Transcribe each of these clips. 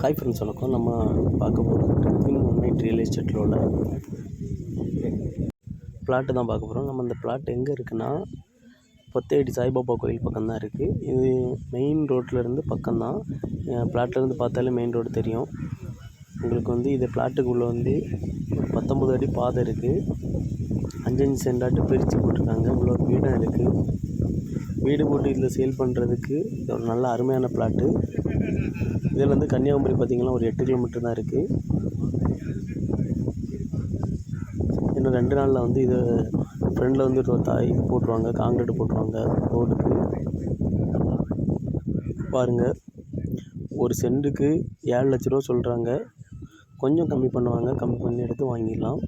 Hi friends, வணக்கம். நம்ம பார்க்க போகிறது ரெத்வின் ஒன் ரியல் எஸ்டேட்டில் உள்ள பிளாட்டு தான் பார்க்க போகிறோம். நம்ம இந்த பிளாட் எங்கே இருக்குன்னா, பொத்தேடி சாய்பாபா கோயில் பக்கம் தான் இருக்குது. இது மெயின் ரோட்லேருந்து பக்கம்தான். பிளாட்லேருந்து பார்த்தாலே மெயின் ரோடு தெரியும் உங்களுக்கு. இது பிளாட்டுக்குள்ளே 19 அடி பாதை இருக்குது. 5 சென்டாட்டு பிரித்து போட்டிருக்காங்க. இவ்வளோ ஒரு வீடும் இருக்குது. வீடு போட்டு இதில் சேல் பண்ணுறதுக்கு இது ஒரு நல்ல அருமையான பிளாட்டு. இதில் கன்னியாகுமரி பார்த்திங்கன்னா ஒரு 8 கிலோமீட்டர் தான் இருக்குது. இன்னும் 2 நாளில் இதை ஃப்ரெண்டில் ஒரு தாய் போட்டுருவாங்க, காங்கிரீட் போட்டுருவாங்க ரோடுக்கு. பாருங்கள், ஒரு சென்ட்டுக்கு 7 லட்ச ரூபா சொல்கிறாங்க. கொஞ்சம் கம்மி பண்ணுவாங்க, கம்மி பண்ணி எடுத்து வாங்கிடலாம்.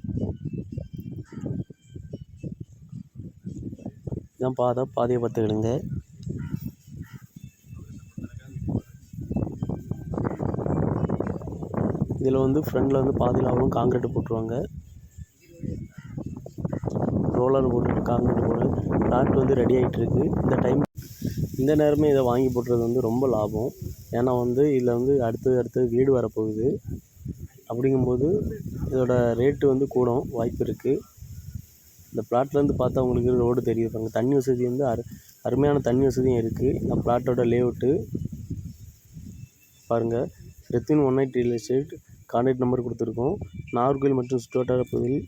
இதான் பாதையை பார்த்துக்கிடுங்க. இதில் ஃப்ரண்டில் பாதியிலாகவும் காங்கிரீட் போட்டுருவாங்க. ரோலர் போட்டு காங்கிரீட் போட்டு பிளாட் ரெடி ஆகிட்டுருக்கு. இந்த நேரமே இதை வாங்கி போட்டுறது ரொம்ப லாபம். ஏன்னா இதில் அடுத்து வீடு வரப்போகுது. அப்படிங்கும்போது இதோட ரேட்டு கூடும் வாய்ப்பு இருக்குது. இந்த பிளாட்லேருந்து பார்த்தா உங்களுக்கு ரோடு தெரியுது பாருங்கள். தண்ணி வசதி அருமையான தண்ணி வசதியும் இருக்குது. இந்த பிளாட்டோட லேஅவுட்டு பாருங்கள். Rethwin one real estate contact number கொடுத்துருக்கோம். நாகர்கோவில் மற்றும் சுற்றுவட்டார பகுதியில்